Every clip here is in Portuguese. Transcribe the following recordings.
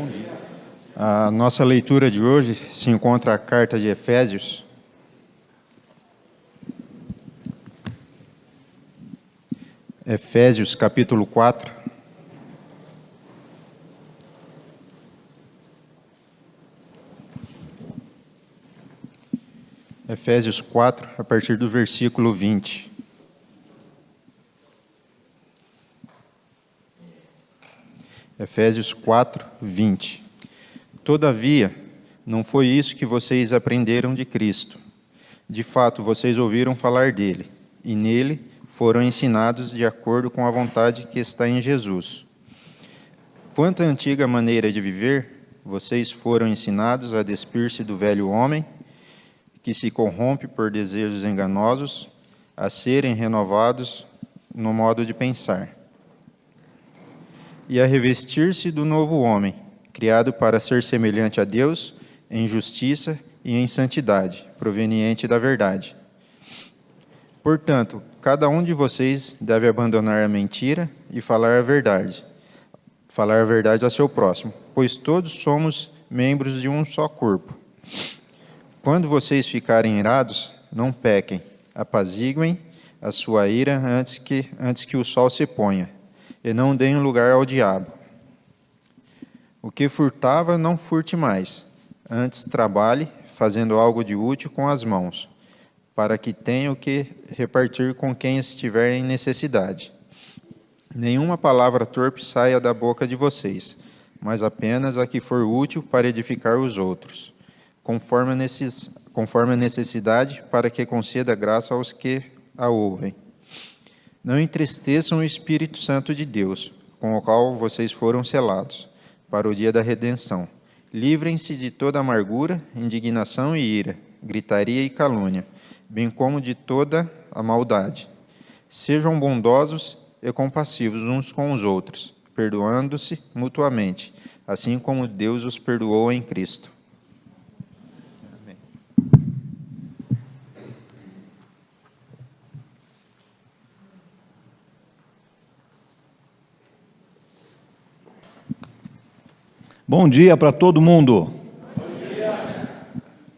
Bom dia. A nossa leitura de hoje se encontra a carta de Efésios. Efésios, capítulo 4. Efésios 4, a partir do versículo 20. Efésios 4, 20. Todavia, não foi isso que vocês aprenderam de Cristo. De fato, vocês ouviram falar dele, e nele foram ensinados de acordo com a vontade que está em Jesus. Quanto à antiga maneira de viver, vocês foram ensinados a despir-se do velho homem, que se corrompe por desejos enganosos, a serem renovados no modo de pensar, e a revestir-se do novo homem, criado para ser semelhante a Deus em justiça e em santidade, proveniente da verdade. Portanto, cada um de vocês deve abandonar a mentira e falar a verdade a seu próximo, pois todos somos membros de um só corpo. Quando vocês ficarem irados, não pequem, apaziguem a sua ira antes que o sol se ponha, e não deem lugar ao diabo. O que furtava, não furte mais, antes trabalhe, fazendo algo de útil com as mãos, para que tenha o que repartir com quem estiver em necessidade. Nenhuma palavra torpe saia da boca de vocês, mas apenas a que for útil para edificar os outros, conforme a necessidade, para que conceda graça aos que a ouvem. Não entristeçam o Espírito Santo de Deus, com o qual vocês foram selados, para o dia da redenção. Livrem-se de toda amargura, indignação e ira, gritaria e calúnia, bem como de toda a maldade. Sejam bondosos e compassivos uns com os outros, perdoando-se mutuamente, assim como Deus os perdoou em Cristo. Amém. Bom dia para todo mundo. Bom dia.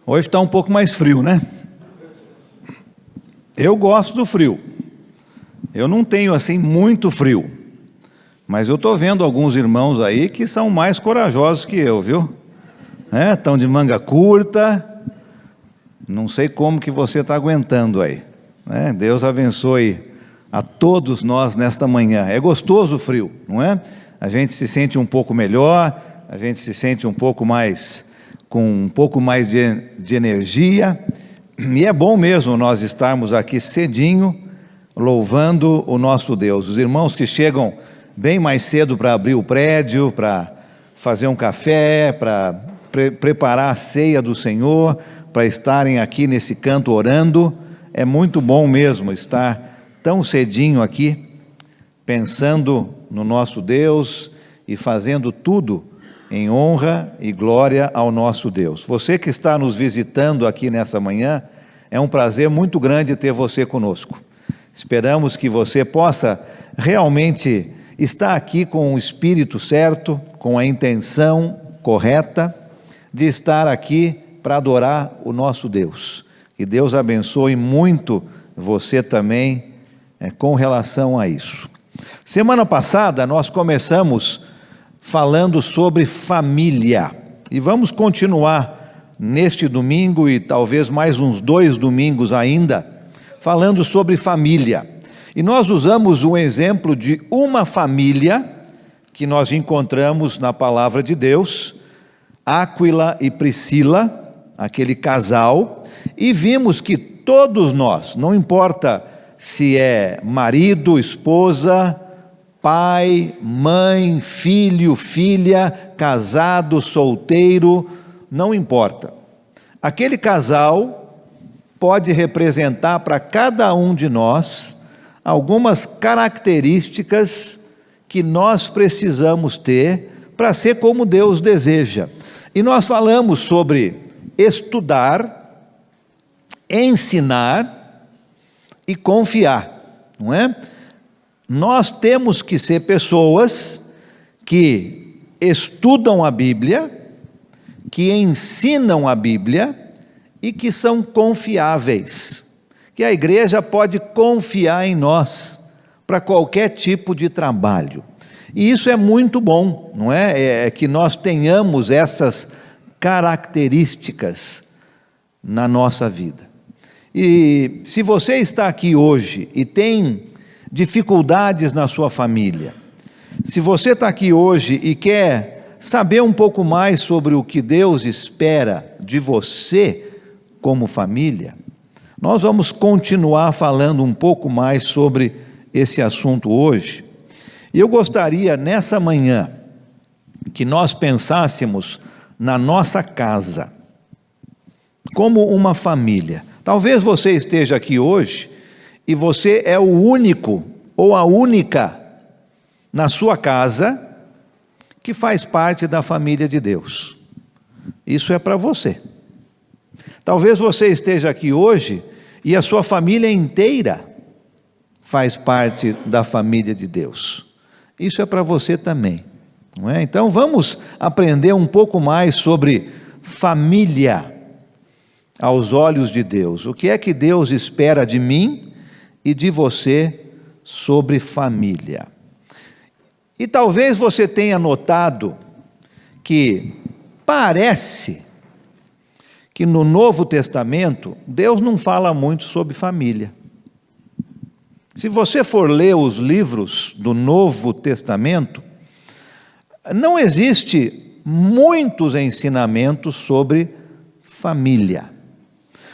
Hoje está um pouco mais frio, né? Eu gosto do frio. Eu não tenho assim muito frio, mas eu estou vendo alguns irmãos aí que são mais corajosos que eu, viu? Estão de manga curta. Não sei como que você está aguentando aí. Deus abençoe a todos nós nesta manhã. É gostoso o frio, não é? A gente se sente um pouco melhor. A gente se sente um pouco mais, com um pouco mais de energia, e é bom mesmo nós estarmos aqui cedinho, louvando o nosso Deus. Os irmãos que chegam bem mais cedo para abrir o prédio, para fazer um café, para preparar a ceia do Senhor, para estarem aqui nesse canto orando, é muito bom mesmo estar tão cedinho aqui, pensando no nosso Deus e fazendo tudo em honra e glória ao nosso Deus. Você que está nos visitando aqui nessa manhã, é um prazer muito grande ter você conosco. Esperamos que você possa realmente estar aqui com o espírito certo, com a intenção correta de estar aqui para adorar o nosso Deus. Que Deus abençoe muito você também com relação a isso. Semana passada nós começamos falando sobre família, e vamos continuar neste domingo e talvez mais uns 2 domingos ainda, falando sobre família. E nós usamos um exemplo de uma família que nós encontramos na palavra de Deus, Áquila e Priscila, aquele casal, e vimos que todos nós, não importa se é marido, esposa, pai, mãe, filho, filha, casado, solteiro, não importa. Aquele casal pode representar para cada um de nós algumas características que nós precisamos ter para ser como Deus deseja. E nós falamos sobre estudar, ensinar e confiar, não é? Nós temos que ser pessoas que estudam a Bíblia, que ensinam a Bíblia e que são confiáveis, que a igreja pode confiar em nós para qualquer tipo de trabalho. E isso é muito bom, não é? É que nós tenhamos essas características na nossa vida. E se você está aqui hoje e tem dificuldades na sua família, se você está aqui hoje e quer saber um pouco mais sobre o que Deus espera de você como família, nós vamos continuar falando um pouco mais sobre esse assunto hoje. E eu gostaria, nessa manhã, que nós pensássemos na nossa casa, como uma família. Talvez você esteja aqui hoje e você é o único ou a única na sua casa que faz parte da família de Deus. Isso é para você. Talvez você esteja aqui hoje e a sua família inteira faz parte da família de Deus. Isso é para você também, não é? Então vamos aprender um pouco mais sobre família aos olhos de Deus. O que é que Deus espera de mim e de você sobre família? E talvez você tenha notado que parece que no Novo Testamento Deus não fala muito sobre família. Se você for ler os livros do Novo Testamento, não existe muitos ensinamentos sobre família.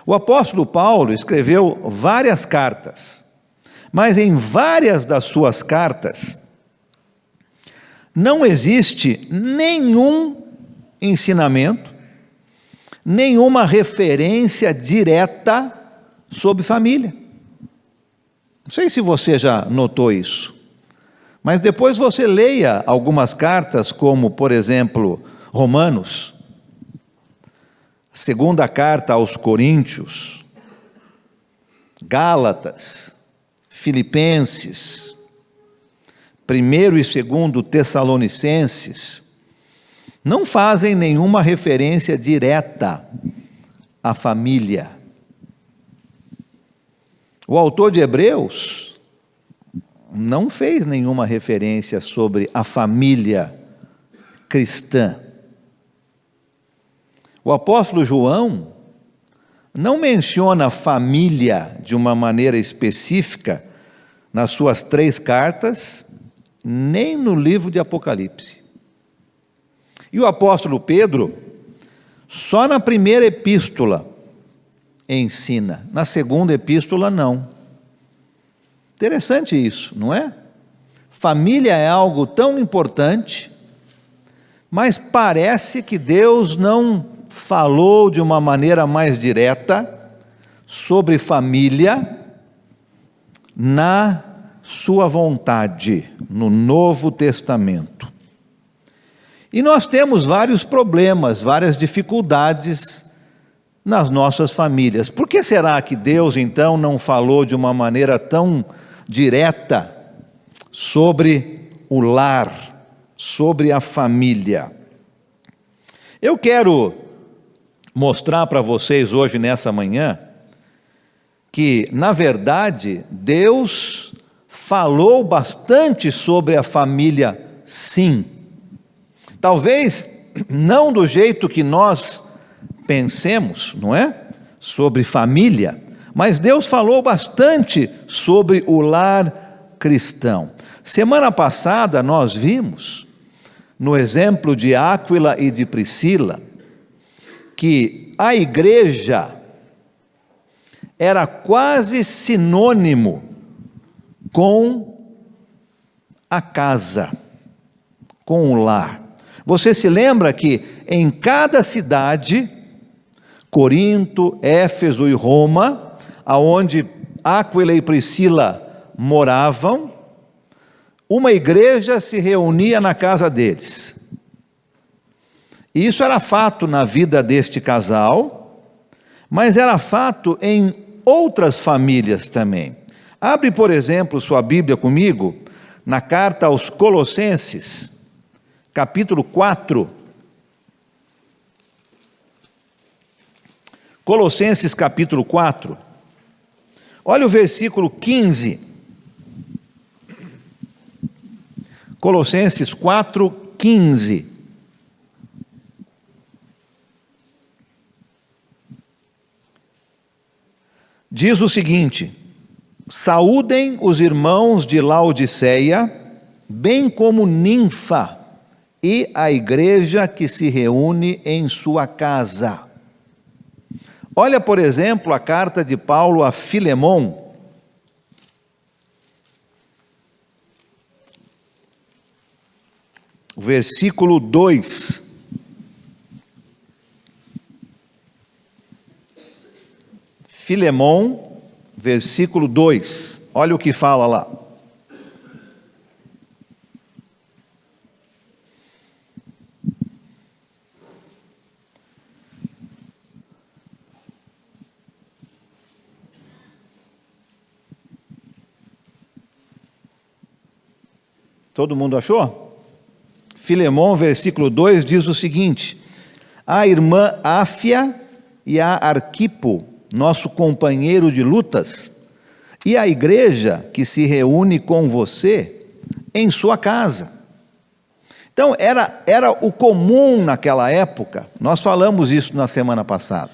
O apóstolo Paulo escreveu várias cartas, mas em várias das suas cartas não existe nenhum ensinamento, nenhuma referência direta sobre família. Não sei se você já notou isso, mas depois você leia algumas cartas, como, por exemplo, Romanos, segunda carta aos Coríntios, Gálatas, Filipenses, 1º e 2º Tessalonicenses, não fazem nenhuma referência direta à família. O autor de Hebreus não fez nenhuma referência sobre a família cristã. O apóstolo João não menciona família de uma maneira específica nas suas 3 cartas, nem no livro de Apocalipse. E o apóstolo Pedro, só na 1ª epístola ensina, na 2ª epístola não. Interessante isso, não é? Família é algo tão importante, mas parece que Deus não falou de uma maneira mais direta sobre família na sua vontade, no Novo Testamento. E nós temos vários problemas, várias dificuldades nas nossas famílias. Por que será que Deus então não falou de uma maneira tão direta sobre o lar, sobre a família? Eu quero mostrar para vocês hoje, nessa manhã, que, na verdade, Deus falou bastante sobre a família, sim. Talvez não do jeito que nós pensemos, não é? Sobre família, mas Deus falou bastante sobre o lar cristão. Semana passada nós vimos, no exemplo de Áquila e de Priscila, que a igreja era quase sinônimo com a casa, com o lar. Você se lembra que em cada cidade, Corinto, Éfeso e Roma, aonde Áquila e Priscila moravam, uma igreja se reunia na casa deles. E isso era fato na vida deste casal, mas era fato em outras famílias também. Abre, por exemplo, sua Bíblia comigo, na carta aos Colossenses, capítulo 4. Colossenses capítulo 4. Olha o versículo 15. Colossenses 4, 15. Diz o seguinte: saúdem os irmãos de Laodiceia, bem como Ninfa e a igreja que se reúne em sua casa. Olha, por exemplo, a carta de Paulo a Filemon. Versículo 2. Filemon, versículo 2. Olha o que fala lá. Todo mundo achou? Filemon, versículo 2, diz o seguinte: a irmã Áfia e a Arquipo, nosso companheiro de lutas, e a igreja que se reúne com você em sua casa. Então, era o comum naquela época, nós falamos isso na semana passada.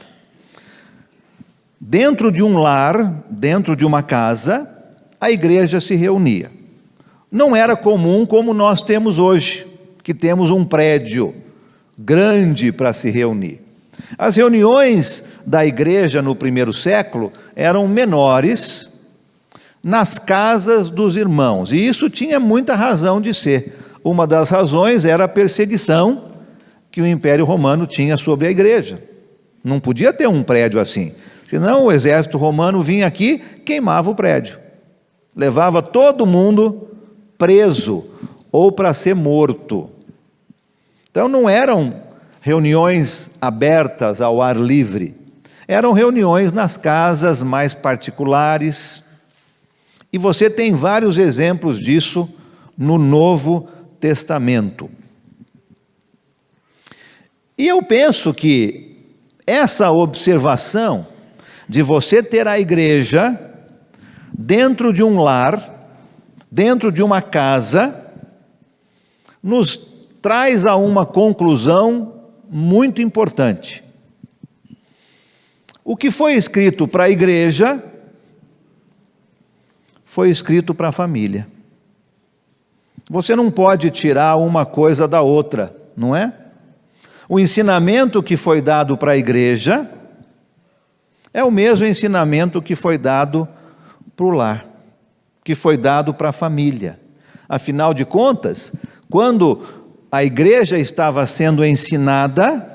Dentro de um lar, dentro de uma casa, a igreja se reunia. Não era comum como nós temos hoje, que temos um prédio grande para se reunir. As reuniões da igreja no primeiro século eram menores nas casas dos irmãos, e isso tinha muita razão de ser. Uma das razões era a perseguição que o Império Romano tinha sobre a igreja. Não podia ter um prédio assim, senão o exército romano vinha aqui, queimava o prédio, levava todo mundo preso ou para ser morto. Então não eram reuniões abertas ao ar livre, eram reuniões nas casas mais particulares, e você tem vários exemplos disso no Novo Testamento. E eu penso que essa observação de você ter a igreja dentro de um lar, dentro de uma casa, nos traz a uma conclusão muito importante. O que foi escrito para a igreja foi escrito para a família. Você não pode tirar uma coisa da outra, não é? O ensinamento que foi dado para a igreja é o mesmo ensinamento que foi dado para o lar, que foi dado para a família. Afinal de contas, quando a igreja estava sendo ensinada,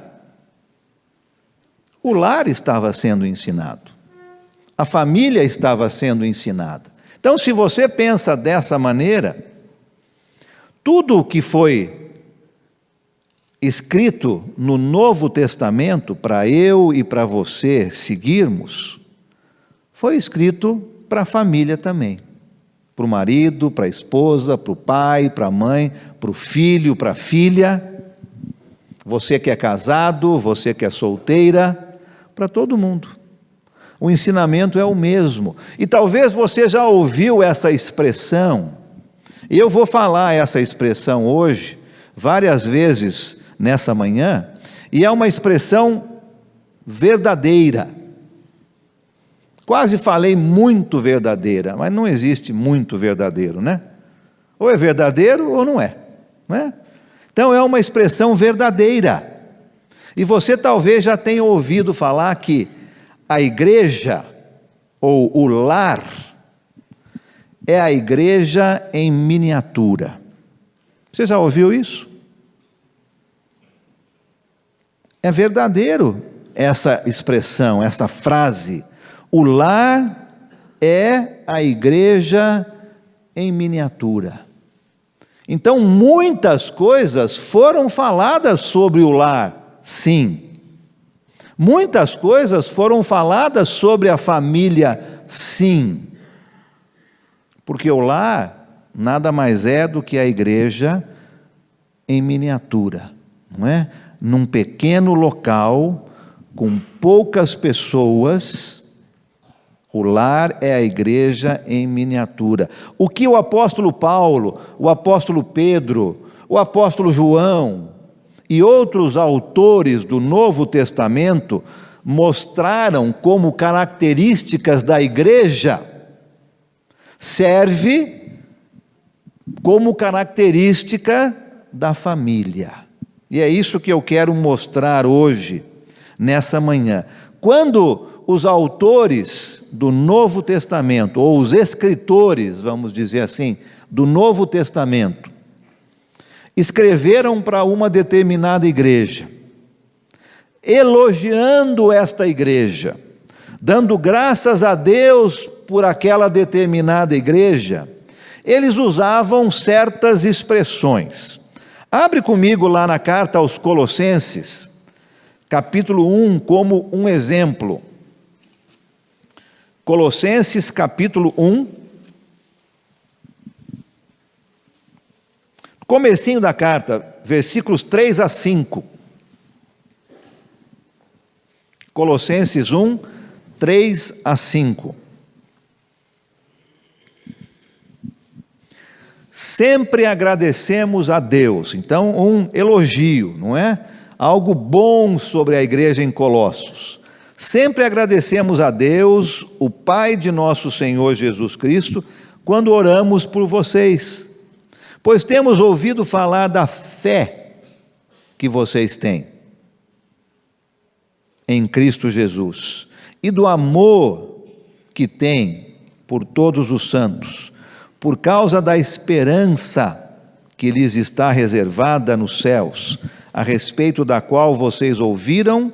o lar estava sendo ensinado, a família estava sendo ensinada. Então, se você pensa dessa maneira, tudo o que foi escrito no Novo Testamento, para eu e para você seguirmos, foi escrito para a família também. Para o marido, para a esposa, para o pai, para a mãe, para o filho, para a filha. Você que é casado, você que é solteira, para todo mundo. O ensinamento é o mesmo. E talvez você já ouviu essa expressão. E eu vou falar essa expressão hoje, várias vezes nessa manhã, e é uma expressão verdadeira. Quase falei muito verdadeira, mas não existe muito verdadeiro, né? Ou é verdadeiro ou não é, né? Então é uma expressão verdadeira. E você talvez já tenha ouvido falar que a igreja, ou o lar, é a igreja em miniatura. Você já ouviu isso? É verdadeiro essa expressão, essa frase. O lar é a igreja em miniatura. Então, muitas coisas foram faladas sobre o lar, sim. Muitas coisas foram faladas sobre a família, sim. Porque o lar nada mais é do que a igreja em miniatura, não é? Num pequeno local, com poucas pessoas, o lar é a igreja em miniatura. O que o apóstolo Paulo, o apóstolo Pedro, o apóstolo João e outros autores do Novo Testamento mostraram como características da igreja, serve como característica da família. E é isso que eu quero mostrar hoje, nessa manhã. Quando os autores do Novo Testamento, ou os escritores, vamos dizer assim, do Novo Testamento, escreveram para uma determinada igreja, elogiando esta igreja, dando graças a Deus por aquela determinada igreja, eles usavam certas expressões. Abre comigo lá na carta aos Colossenses, capítulo 1, como um exemplo. Colossenses, capítulo 1, comecinho da carta, versículos 3 a 5. Colossenses 1, 3 a 5. Sempre agradecemos a Deus. Então, um elogio, não é? Algo bom sobre a igreja em Colossos. Sempre agradecemos a Deus, o Pai de nosso Senhor Jesus Cristo, quando oramos por vocês, pois temos ouvido falar da fé que vocês têm em Cristo Jesus e do amor que têm por todos os santos, por causa da esperança que lhes está reservada nos céus, a respeito da qual vocês ouviram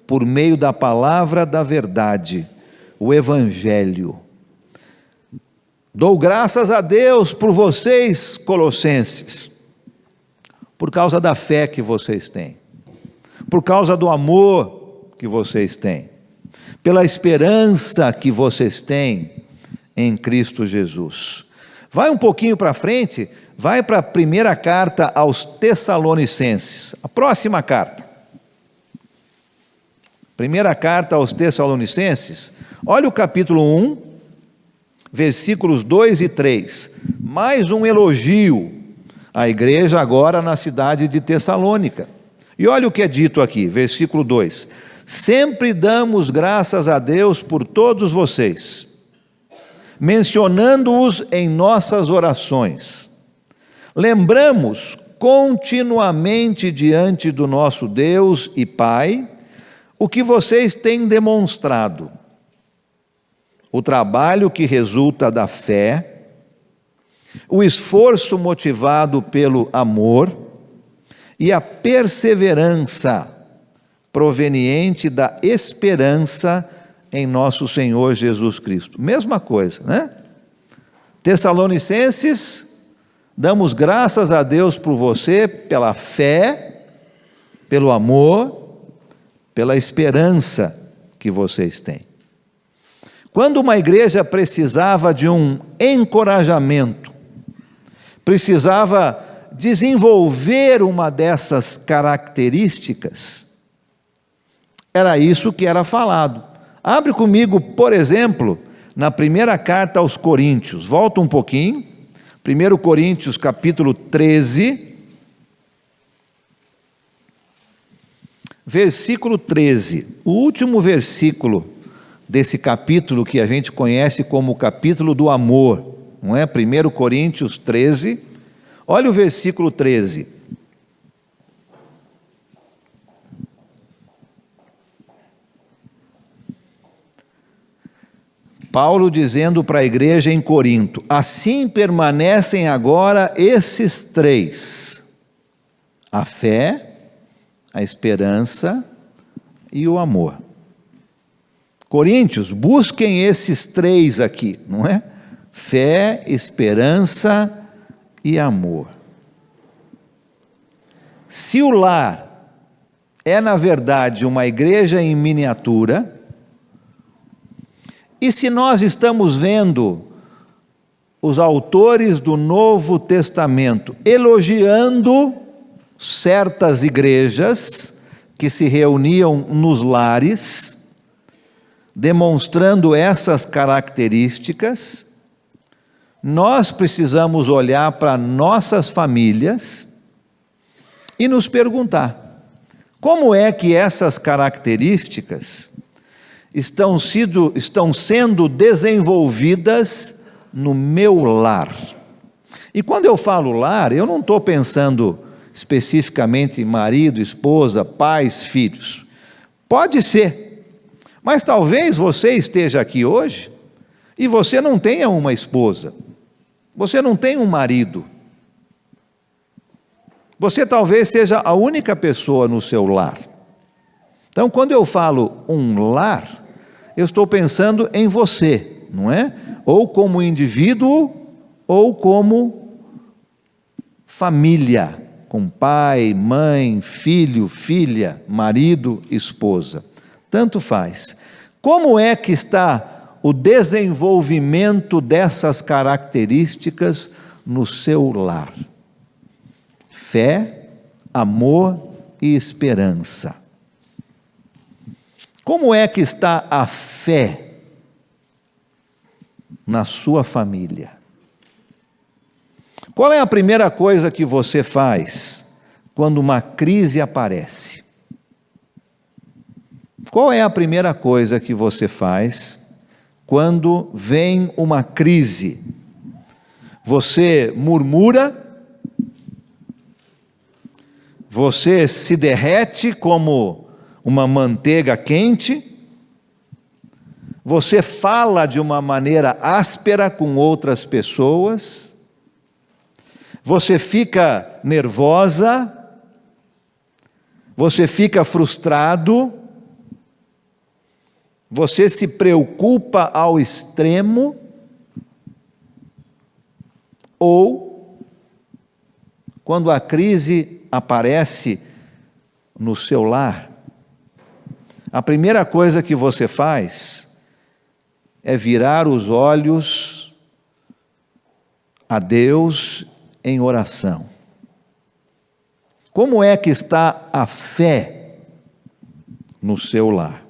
por meio da palavra da verdade, o Evangelho. Dou graças a Deus por vocês, colossenses, por causa da fé que vocês têm, por causa do amor que vocês têm, pela esperança que vocês têm em Cristo Jesus. Vai um pouquinho para frente, vai para a primeira carta aos Tessalonicenses, a próxima carta. Primeira carta aos Tessalonicenses, olha o capítulo 1, versículos 2 e 3. Mais um elogio à igreja agora na cidade de Tessalônica. E olha o que é dito aqui, versículo 2. Sempre damos graças a Deus por todos vocês, mencionando-os em nossas orações. Lembramos continuamente diante do nosso Deus e Pai o que vocês têm demonstrado, o trabalho que resulta da fé, o esforço motivado pelo amor e a perseverança proveniente da esperança em nosso Senhor Jesus Cristo. Mesma coisa, né? Tessalonicenses, damos graças a Deus por você, pela fé, pelo amor, pela esperança que vocês têm. Quando uma igreja precisava de um encorajamento, precisava desenvolver uma dessas características, era isso que era falado. Abre comigo, por exemplo, na primeira carta aos Coríntios, volta um pouquinho, 1 Coríntios capítulo 13, versículo 13, o último versículo desse capítulo que a gente conhece como o capítulo do amor, não é? 1 Coríntios 13, olha o versículo 13. Paulo dizendo para a igreja em Corinto: assim permanecem agora esses três: a fé, a esperança e o amor. Coríntios, busquem esses três aqui, não é? Fé, esperança e amor. Se o lar é, na verdade, uma igreja em miniatura, e se nós estamos vendo os autores do Novo Testamento elogiando certas igrejas que se reuniam nos lares, demonstrando essas características, nós precisamos olhar para nossas famílias e nos perguntar: como é que essas características estão sendo desenvolvidas no meu lar? E quando eu falo lar, eu não estou pensando especificamente em marido, esposa, pais, filhos. Pode ser, mas talvez você esteja aqui hoje e você não tenha uma esposa, você não tem um marido. Você talvez seja a única pessoa no seu lar. Então, quando eu falo um lar, eu estou pensando em você, não é? Ou como indivíduo, ou como família, com pai, mãe, filho, filha, marido, esposa. Tanto faz. Como é que está o desenvolvimento dessas características no seu lar? Fé, amor e esperança. Como é que está a fé na sua família? Qual é a primeira coisa que você faz quando uma crise aparece? Qual é a primeira coisa que você faz quando vem uma crise? Você murmura? Você se derrete como uma manteiga quente? Você fala de uma maneira áspera com outras pessoas? Você fica nervosa? Você fica frustrado? Você se preocupa ao extremo? Ou, quando a crise aparece no seu lar, a primeira coisa que você faz é virar os olhos a Deus em oração? Como é que está a fé no seu lar?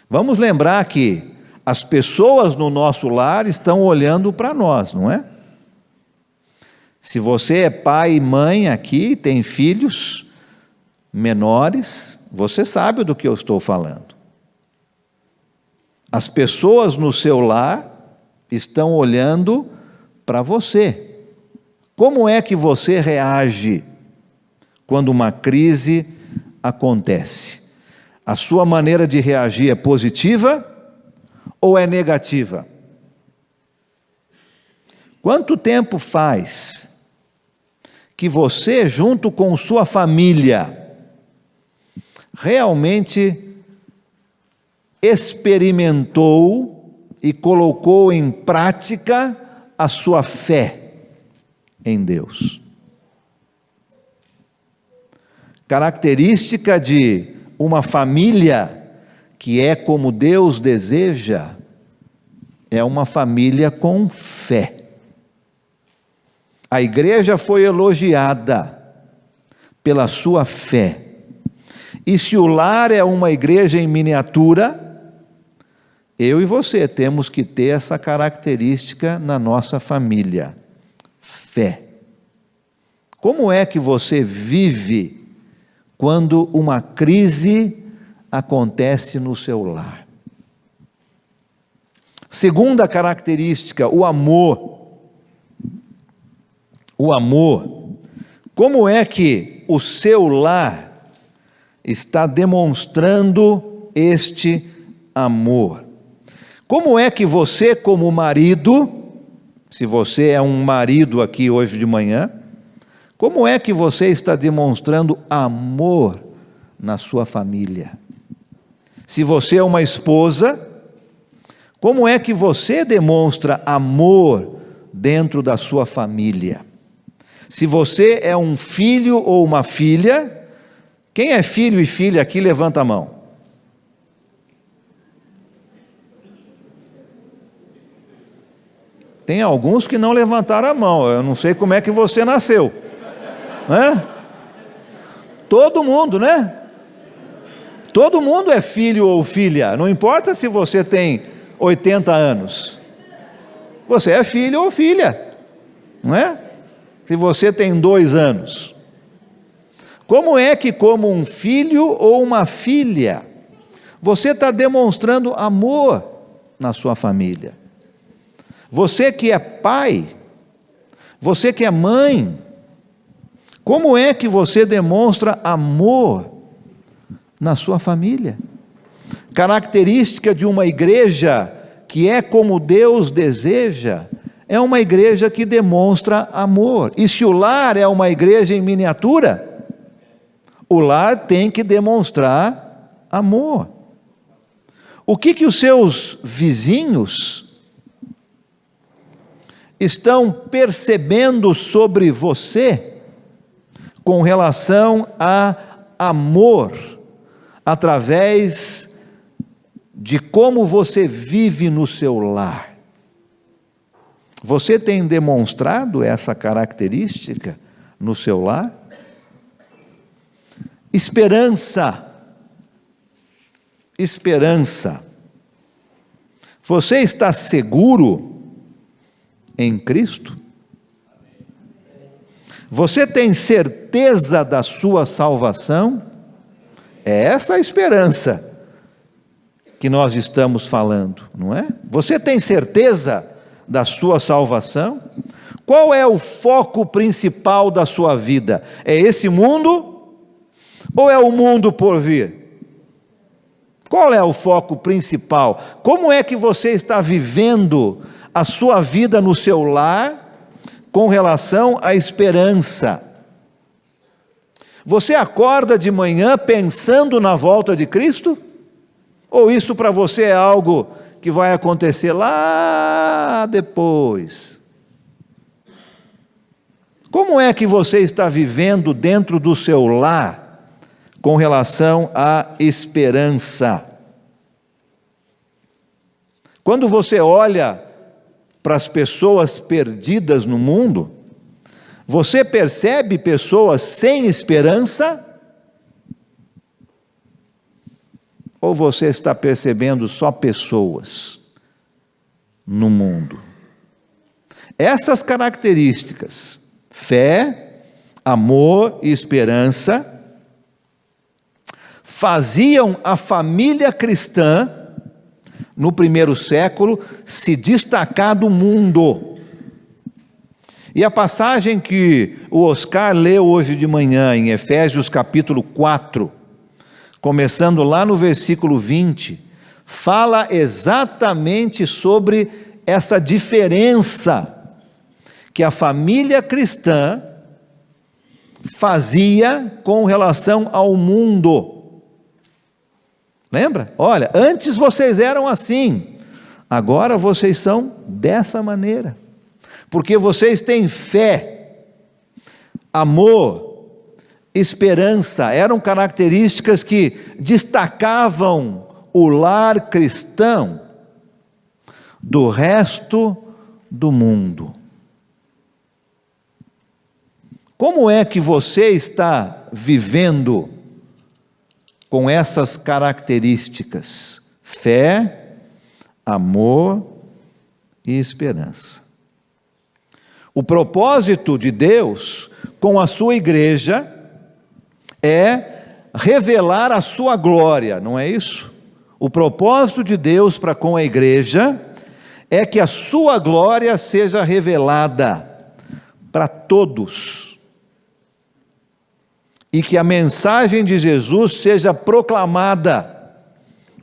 Vamos lembrar que as pessoas no nosso lar estão olhando para nós, não é? Se você é pai e mãe aqui, tem filhos menores, você sabe do que eu estou falando. As pessoas no seu lar estão olhando para você. Como é que você reage quando uma crise acontece? A sua maneira de reagir é positiva ou é negativa? Quanto tempo faz que você, junto com sua família, realmente experimentou e colocou em prática a sua fé em Deus? Característica de uma família que é como Deus deseja é uma família com fé. A igreja foi elogiada pela sua fé. E se o lar é uma igreja em miniatura, eu e você temos que ter essa característica na nossa família. Fé. Como é que você vive quando uma crise acontece no seu lar? Segunda característica, o amor. O amor. Como é que o seu lar está demonstrando este amor? Como é que você, como marido, se você é um marido aqui hoje de manhã, como é que você está demonstrando amor na sua família? Se você é uma esposa, como é que você demonstra amor dentro da sua família? Se você é um filho ou uma filha, quem é filho e filha aqui, levanta a mão. Tem alguns que não levantaram a mão, eu não sei como é que você nasceu. né? Todo mundo, né? Todo mundo é filho ou filha, não importa se você tem 80 anos, você é filho ou filha, não é? Se você tem 2 anos, como é que, como um filho ou uma filha, você está demonstrando amor na sua família? Você que é pai, você que é mãe, como é que você demonstra amor na sua família? Característica de uma igreja que é como Deus deseja, é uma igreja que demonstra amor. E se o lar é uma igreja em miniatura, o lar tem que demonstrar amor. O que os seus vizinhos estão percebendo sobre você com relação a amor, através de como você vive no seu lar? Você tem demonstrado essa característica no seu lar? Esperança. Esperança. Você está seguro em Cristo? Você tem certeza da sua salvação? É essa a esperança que nós estamos falando, não é? Você tem certeza da sua salvação? Qual é o foco principal da sua vida? É esse mundo ou é o mundo por vir? Qual é o foco principal? Como é que você está vivendo a sua vida no seu lar com relação à esperança? Você acorda de manhã pensando na volta de Cristo? Ou isso para você é algo que vai acontecer lá depois? Como é que você está vivendo dentro do seu lar com relação à esperança? Quando você olha para as pessoas perdidas no mundo, você percebe pessoas sem esperança? Ou você está percebendo só pessoas no mundo? Essas características, fé, amor e esperança, faziam a família cristã, no primeiro século, se destacar do mundo. E a passagem que o Oscar leu hoje de manhã, em Efésios capítulo 4, começando lá no versículo 20, fala exatamente sobre essa diferença que a família cristã fazia com relação ao mundo. Lembra? Olha, antes vocês eram assim, agora vocês são dessa maneira, porque vocês têm fé, amor, esperança, eram características que destacavam o lar cristão do resto do mundo. Como é que você está vivendo com essas características? Fé, amor e esperança. O propósito de Deus com a sua igreja é revelar a sua glória, não é isso? O propósito de Deus para com a igreja é que a sua glória seja revelada para todos, e que a mensagem de Jesus seja proclamada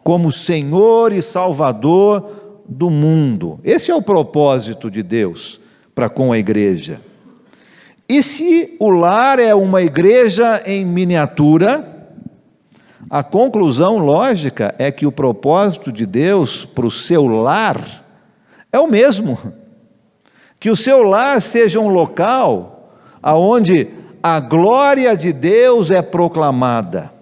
como Senhor e Salvador do mundo. Esse é o propósito de Deus para com a igreja. E se o lar é uma igreja em miniatura, a conclusão lógica é que o propósito de Deus para o seu lar é o mesmo. Que o seu lar seja um local onde a glória de Deus é proclamada.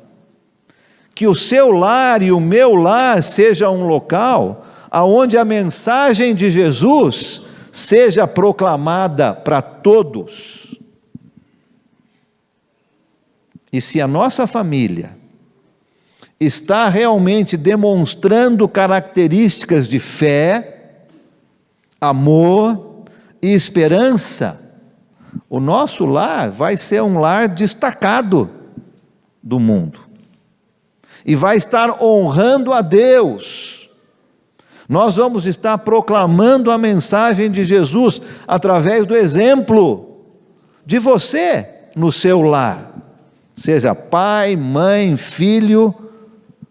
Que o seu lar e o meu lar seja um local onde a mensagem de Jesus seja proclamada para todos. E se a nossa família está realmente demonstrando características de fé, amor e esperança, o nosso lar vai ser um lar destacado do mundo. E vai estar honrando a Deus. Nós vamos estar proclamando a mensagem de Jesus através do exemplo de você no seu lar. Seja pai, mãe, filho,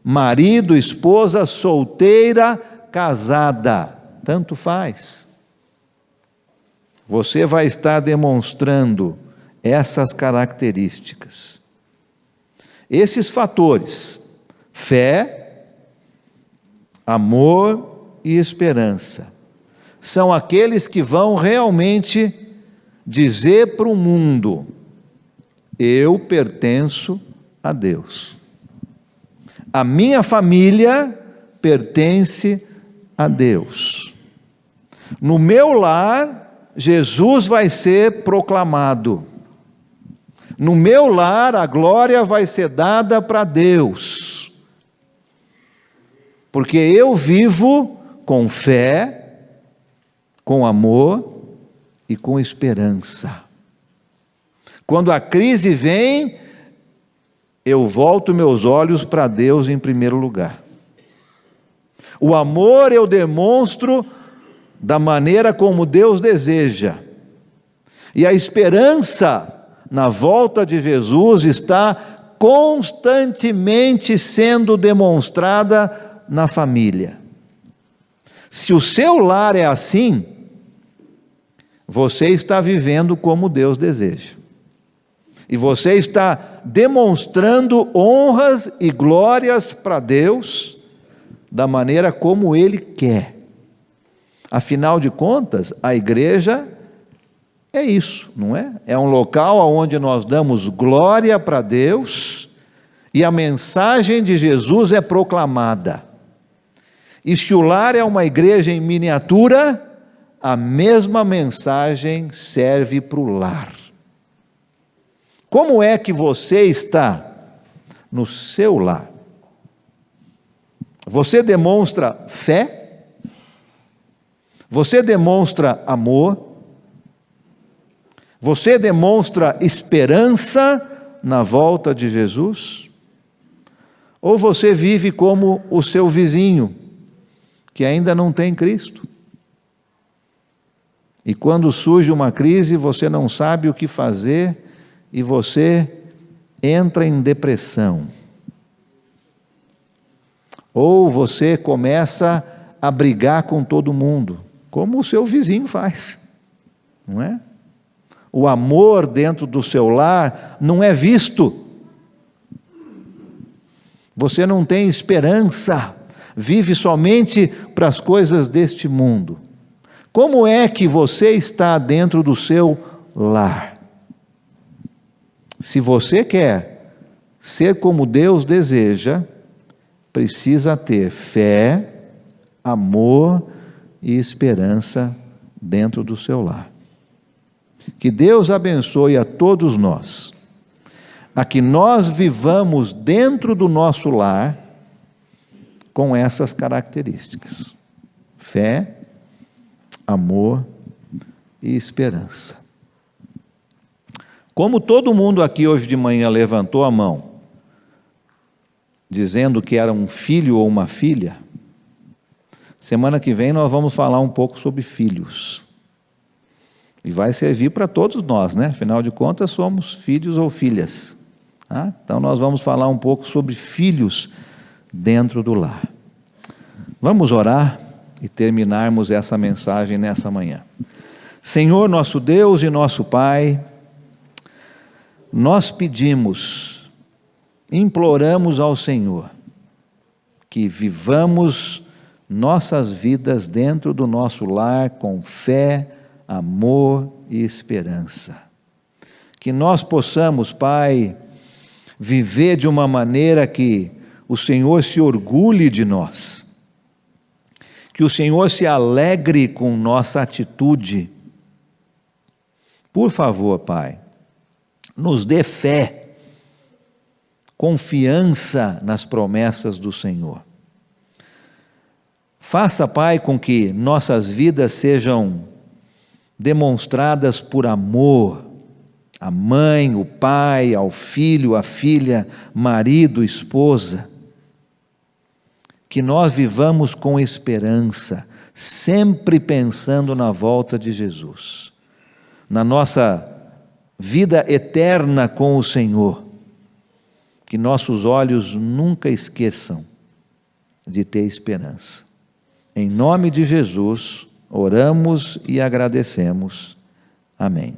marido, esposa, solteira, casada, tanto faz. Você vai estar demonstrando essas características. Esses fatores, fé, amor e esperança, são aqueles que vão realmente dizer para o mundo: eu pertenço a Deus. A minha família pertence a Deus. No meu lar, Jesus vai ser proclamado. No meu lar, a glória vai ser dada para Deus. Porque eu vivo com fé, com amor e com esperança. Quando a crise vem, eu volto meus olhos para Deus em primeiro lugar. O amor eu demonstro da maneira como Deus deseja. E a esperança na volta de Jesus está constantemente sendo demonstrada na família. Se o seu lar é assim, você está vivendo como Deus deseja. E você está demonstrando honras e glórias para Deus da maneira como Ele quer. Afinal de contas, a igreja é isso, não é? É um local onde nós damos glória para Deus e a mensagem de Jesus é proclamada. E se o lar é uma igreja em miniatura, a mesma mensagem serve para o lar. Como é que você está no seu lar? Você demonstra fé? Você demonstra amor? Você demonstra esperança na volta de Jesus? Ou você vive como o seu vizinho, que ainda não tem Cristo? E quando surge uma crise, você não sabe o que fazer e você entra em depressão. Ou você começa a brigar com todo mundo, como o seu vizinho faz, não é? O amor dentro do seu lar não é visto. Você não tem esperança, vive somente para as coisas deste mundo. Como é que você está dentro do seu lar? Se você quer ser como Deus deseja, precisa ter fé, amor e esperança dentro do seu lar. Que Deus abençoe a todos nós, a que nós vivamos dentro do nosso lar com essas características: fé, amor e esperança. Como todo mundo aqui hoje de manhã levantou a mão, dizendo que era um filho ou uma filha, semana que vem nós vamos falar um pouco sobre filhos. E vai servir para todos nós, né? Afinal de contas, somos filhos ou filhas. Tá? Então nós vamos falar um pouco sobre filhos dentro do lar. Vamos orar e terminarmos essa mensagem nessa manhã. Senhor, nosso Deus e nosso Pai, nós pedimos, imploramos ao Senhor, que vivamos nossas vidas dentro do nosso lar com fé, amor e esperança. Que nós possamos, Pai, viver de uma maneira que o Senhor se orgulhe de nós, que o Senhor se alegre com nossa atitude. Por favor, Pai, nos dê fé confiança nas promessas do Senhor. Faça, Pai, com que nossas vidas sejam demonstradas por amor, à mãe, o pai, ao filho, à filha, marido, esposa. Que nós vivamos com esperança, sempre pensando na volta de Jesus, na nossa vida eterna com o Senhor. Que nossos olhos nunca esqueçam de ter esperança. Em nome de Jesus, oramos e agradecemos. Amém.